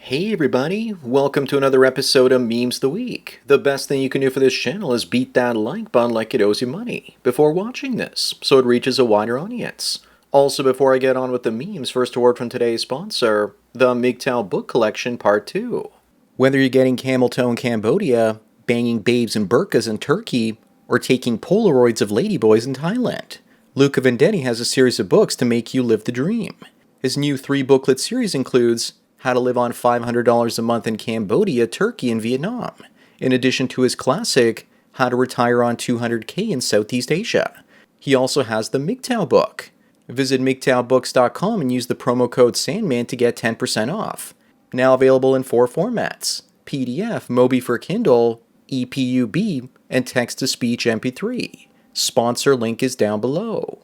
Hey everybody, welcome to another episode of Memes the Week. The best thing you can do for this channel is beat that like button like it owes you money before watching this, so it reaches a wider audience. Also, before I get on with the memes, first a word from today's sponsor, the MGTOW Book Collection Part 2. Whether you're getting camel toe in Cambodia, banging babes in burqas in Turkey, or taking Polaroids of ladyboys in Thailand, Luca Vendetti has a series of books to make you live the dream. His new 3-booklet series includes How to Live on $500 a Month in Cambodia, Turkey, and Vietnam, in addition to his classic How to Retire on $200K in Southeast Asia. He also has the MGTOW book. Visit MGTOWbooks.com and use the promo code SANDMAN to get 10% off. Now available in 4 formats: PDF, Mobi for Kindle, EPUB, and text-to-speech MP3. Sponsor link is down below.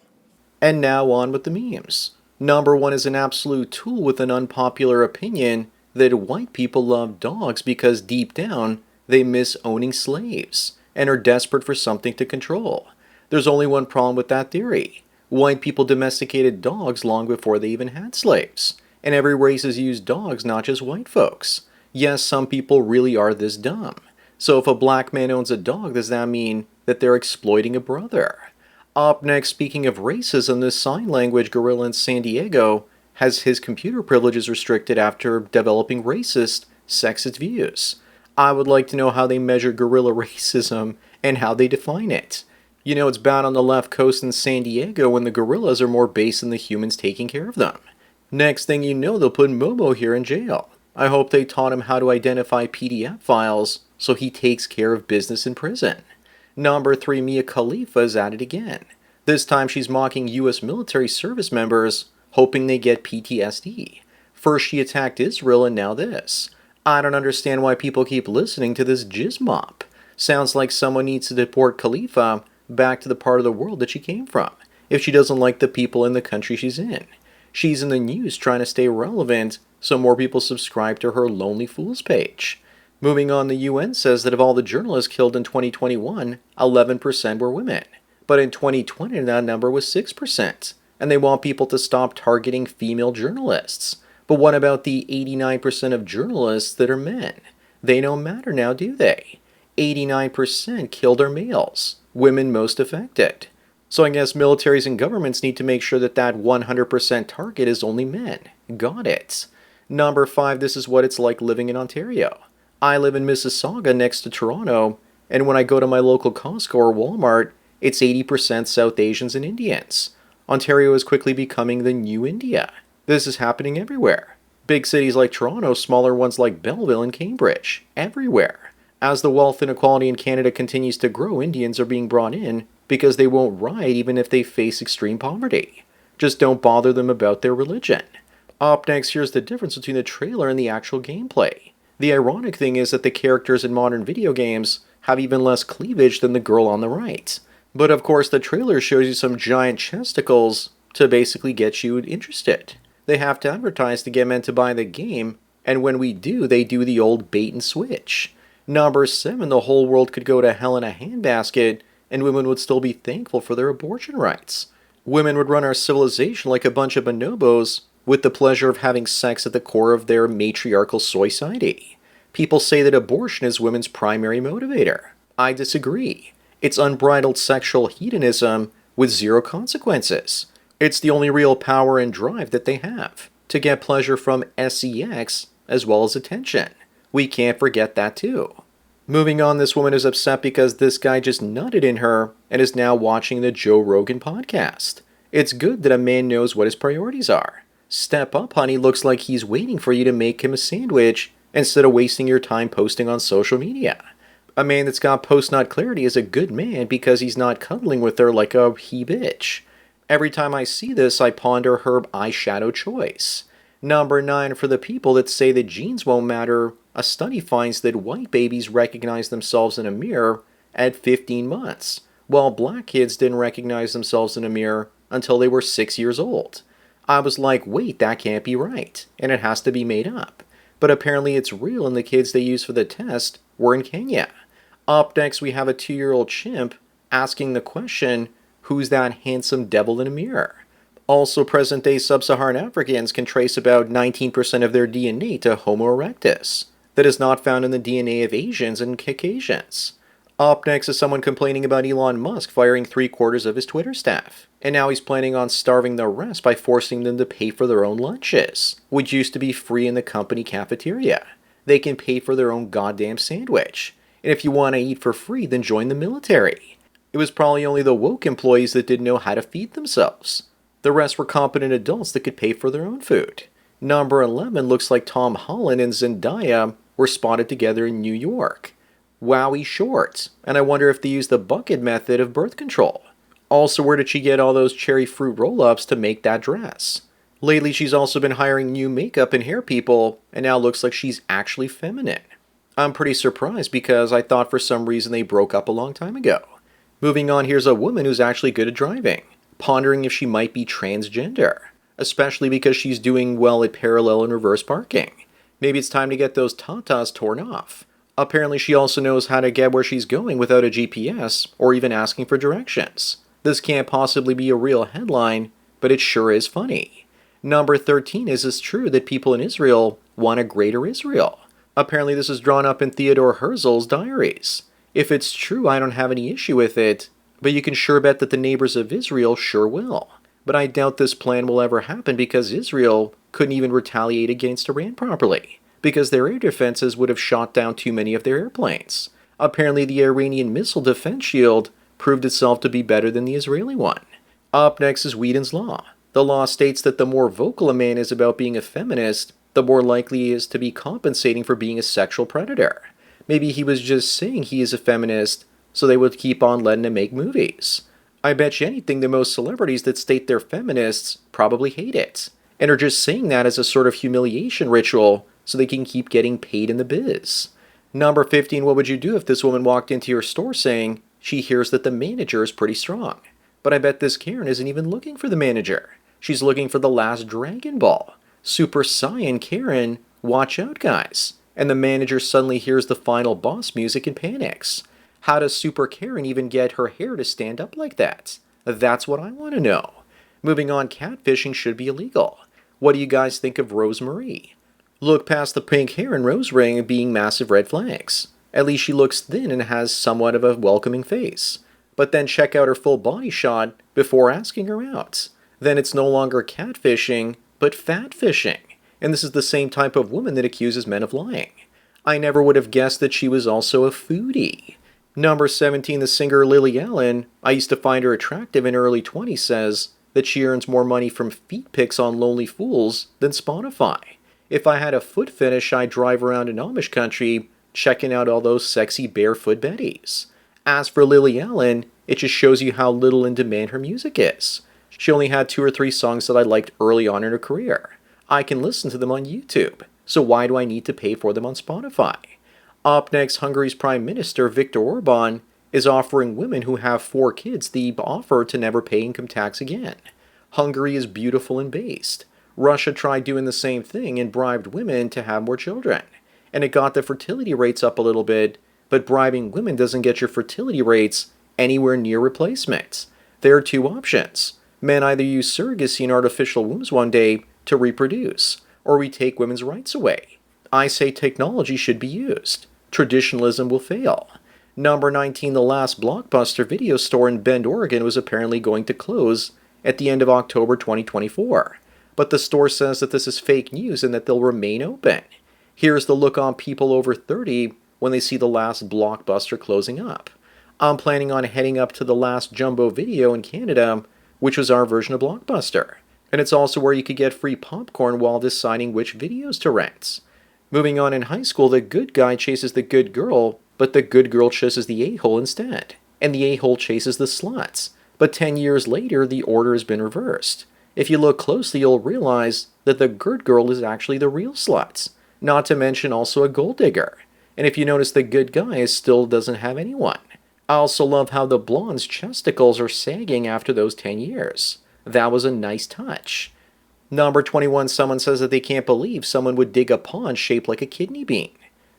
And now on with the memes. Number 1 is an absolute tool with an unpopular opinion that white people love dogs because deep down they miss owning slaves and are desperate for something to control. There's only one problem with that theory. White people domesticated dogs long before they even had slaves, and every race has used dogs, not just white folks. Yes, some people really are this dumb. So if a black man owns a dog, does that mean that they're exploiting a brother? Up next, speaking of racism, this sign language gorilla in San Diego has his computer privileges restricted after developing racist, sexist views. I would like to know how they measure gorilla racism and how they define it. You know, it's bad on the left coast in San Diego when the gorillas are more based than the humans taking care of them. Next thing you know, they'll put Momo here in jail. I hope they taught him how to identify PDF files so he takes care of business in prison. Number 3, Mia Khalifa is at it again. This time she's mocking US military service members, hoping they get PTSD. First she attacked Israel and now this. I don't understand why people keep listening to this jizz mop. Sounds like someone needs to deport Khalifa back to the part of the world that she came from, if she doesn't like the people in the country she's in. She's in the news trying to stay relevant so more people subscribe to her Lonely Fools page. Moving on, the UN says that of all the journalists killed in 2021, 11% were women. But in 2020, that number was 6%. And they want people to stop targeting female journalists. But what about the 89% of journalists that are men? They don't matter now, do they? 89% killed are males, women most affected. So I guess militaries and governments need to make sure that that 100% target is only men. Got it. Number 5, this is what it's like living in Ontario. I live in Mississauga next to Toronto, and when I go to my local Costco or Walmart, it's 80% South Asians and Indians. Ontario is quickly becoming the new India. This is happening everywhere. Big cities like Toronto, smaller ones like Belleville and Cambridge, everywhere. As the wealth inequality in Canada continues to grow, Indians are being brought in because they won't riot even if they face extreme poverty. Just don't bother them about their religion. Up next, here's the difference between the trailer and the actual gameplay. The ironic thing is that the characters in modern video games have even less cleavage than the girl on the right. But of course the trailer shows you some giant chesticles to basically get you interested. They have to advertise to get men to buy the game, and when we do, they do the old bait and switch. Number 7, the whole world could go to hell in a handbasket, and women would still be thankful for their abortion rights. Women would run our civilization like a bunch of bonobos, with the pleasure of having sex at the core of their matriarchal society. People say that abortion is women's primary motivator. I disagree. It's unbridled sexual hedonism with zero consequences. It's the only real power and drive that they have, to get pleasure from sex as well as attention. We can't forget that too. Moving on, this woman is upset because this guy just nutted in her and is now watching the Joe Rogan podcast. It's good that a man knows what his priorities are. Step up, honey, looks like he's waiting for you to make him a sandwich instead of wasting your time posting on social media. A man that's got post-nut clarity is a good man because he's not cuddling with her like a he-bitch. Every time I see this, I ponder her eyeshadow choice. Number 9, for the people that say that genes won't matter, a study finds that white babies recognize themselves in a mirror at 15 months, while black kids didn't recognize themselves in a mirror until they were 6 years old. I was like, wait, that can't be right, and it has to be made up. But apparently it's real, and the kids they used for the test were in Kenya. Up next, we have a 2-year-old chimp asking the question, who's that handsome devil in a mirror? Also, present-day sub-Saharan Africans can trace about 19% of their DNA to Homo erectus. That is not found in the DNA of Asians and Caucasians. Up next is someone complaining about Elon Musk firing 3/4 of his Twitter staff. And now he's planning on starving the rest by forcing them to pay for their own lunches, which used to be free in the company cafeteria. They can pay for their own goddamn sandwich. And if you want to eat for free, then join the military. It was probably only the woke employees that didn't know how to feed themselves. The rest were competent adults that could pay for their own food. Number 11 looks like Tom Holland and Zendaya were spotted together in New York. Wowie shorts, and I wonder if they used the bucket method of birth control. Also, where did she get all those cherry fruit roll-ups to make that dress? Lately, she's also been hiring new makeup and hair people, and now looks like she's actually feminine. I'm pretty surprised because I thought for some reason they broke up a long time ago. Moving on, here's a woman who's actually good at driving, pondering if she might be transgender, especially because she's doing well at parallel and reverse parking. Maybe it's time to get those tatas torn off. Apparently she also knows how to get where she's going without a GPS or even asking for directions. This can't possibly be a real headline, but it sure is funny. Number 13 is it true that people in Israel want a greater Israel? Apparently this is drawn up in Theodore Herzl's diaries. If it's true, I don't have any issue with it, but you can sure bet that the neighbors of Israel sure will. But I doubt this plan will ever happen because Israel couldn't even retaliate against Iran properly, because their air defenses would have shot down too many of their airplanes. Apparently the Iranian missile defense shield proved itself to be better than the Israeli one. Up next is Whedon's Law. The law states that the more vocal a man is about being a feminist, the more likely he is to be compensating for being a sexual predator. Maybe he was just saying he is a feminist, so they would keep on letting him make movies. I bet you anything the most celebrities that state they're feminists probably hate it, and are just saying that as a sort of humiliation ritual so they can keep getting paid in the biz. Number 15, what would you do if this woman walked into your store saying she hears that the manager is pretty strong? But I bet this Karen isn't even looking for the manager. She's looking for the last Dragon Ball. Super Saiyan Karen, watch out guys. And the manager suddenly hears the final boss music and panics. How does Super Karen even get her hair to stand up like that? That's what I want to know. Moving on, catfishing should be illegal. What do you guys think of Rose Marie? Look past the pink hair and rose ring being massive red flags. At least she looks thin and has somewhat of a welcoming face. But then check out her full body shot before asking her out. Then it's no longer catfishing, but fatfishing. And this is the same type of woman that accuses men of lying. I never would have guessed that she was also a foodie. Number 17, the singer Lily Allen, I used to find her attractive in her early 20s, says that she earns more money from feet pics on Lonely Fools than Spotify. If I had a foot fetish, I'd drive around in Amish country checking out all those sexy barefoot betties. As for Lily Allen, it just shows you how little in demand her music is. She only had 2 or 3 songs that I liked early on in her career. I can listen to them on YouTube, so why do I need to pay for them on Spotify? Up next, Hungary's Prime Minister Viktor Orban is offering women who have 4 kids the offer to never pay income tax again. Hungary is beautiful and based. Russia tried doing the same thing and bribed women to have more children. And it got the fertility rates up a little bit, but bribing women doesn't get your fertility rates anywhere near replacement. There are 2 options. Men either use surrogacy and artificial wombs one day to reproduce, or we take women's rights away. I say technology should be used. Traditionalism will fail. Number 19, the last Blockbuster video store in Bend, Oregon was apparently going to close at the end of October 2024. But the store says that this is fake news and that they'll remain open. Here's the look on people over 30 when they see the last Blockbuster closing up. I'm planning on heading up to the last Jumbo Video in Canada, which was our version of Blockbuster. And it's also where you could get free popcorn while deciding which videos to rent. Moving on, in high school, the good guy chases the good girl, but the good girl chases the a-hole instead. And the a-hole chases the sluts. But 10 years later, the order has been reversed. If you look closely, you'll realize that the good girl is actually the real slut. Not to mention also a gold digger. And if you notice, the good guy still doesn't have anyone. I also love how the blonde's chesticles are sagging after those 10 years. That was a nice touch. Number 21, someone says that they can't believe someone would dig a pond shaped like a kidney bean.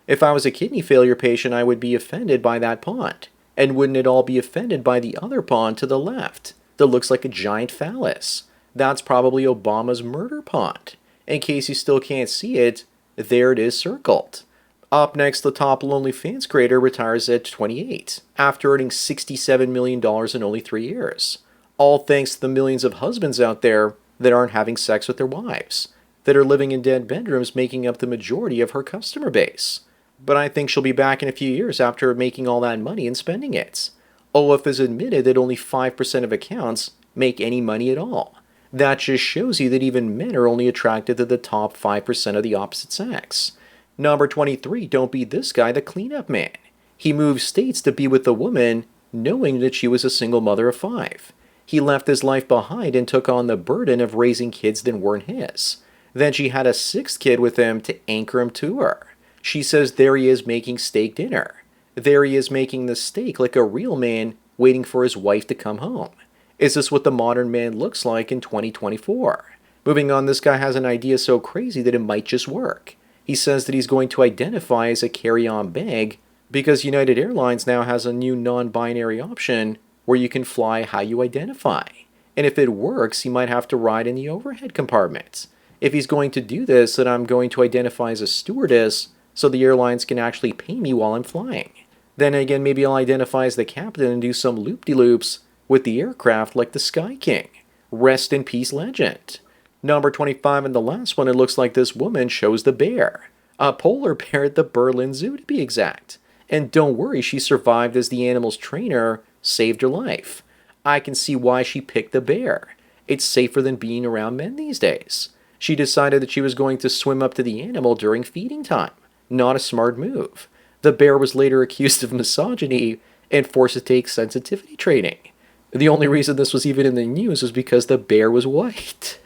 If I was a kidney failure patient, I would be offended by that pond. And wouldn't it all be offended by the other pond to the left that looks like a giant phallus? That's probably Obama's murder pond. In case you still can't see it, there it is circled. Up next, the top OnlyFans creator retires at 28, after earning $67 million in only 3 years. All thanks to the millions of husbands out there that aren't having sex with their wives, that are living in dead bedrooms, making up the majority of her customer base. But I think she'll be back in a few years after making all that money and spending it. OF has admitted that only 5% of accounts make any money at all. That just shows you that even men are only attracted to the top 5% of the opposite sex. Number 23, don't be this guy, the cleanup man. He moved states to be with the woman, knowing that she was a single mother of 5. He left his life behind and took on the burden of raising kids that weren't his. Then she had a 6th kid with him to anchor him to her. She says there he is making steak dinner. There he is making the steak like a real man waiting for his wife to come home. Is this what the modern man looks like in 2024? Moving on, this guy has an idea so crazy that it might just work. He says that he's going to identify as a carry-on bag because United Airlines now has a new non-binary option where you can fly how you identify. And if it works, he might have to ride in the overhead compartment. If he's going to do this, then I'm going to identify as a stewardess so the airlines can actually pay me while I'm flying. Then again, maybe I'll identify as the captain and do some loop-de-loops with the aircraft like the Sky King. Rest in peace, legend. Number 25 and the last one, it looks like this woman chose the bear. A polar bear at the Berlin Zoo to be exact. And don't worry, she survived as the animal's trainer saved her life. I can see why she picked the bear. It's safer than being around men these days. She decided that she was going to swim up to the animal during feeding time. Not a smart move. The bear was later accused of misogyny and forced to take sensitivity training. The only reason this was even in the news was because the bear was white.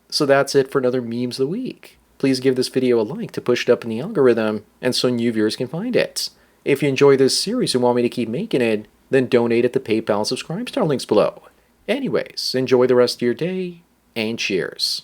So that's it for another Memes of the Week. Please give this video a like to push it up in the algorithm and so new viewers can find it. If you enjoy this series and want me to keep making it, then donate at the PayPal and subscribe star links below. Anyways, enjoy the rest of your day, and cheers.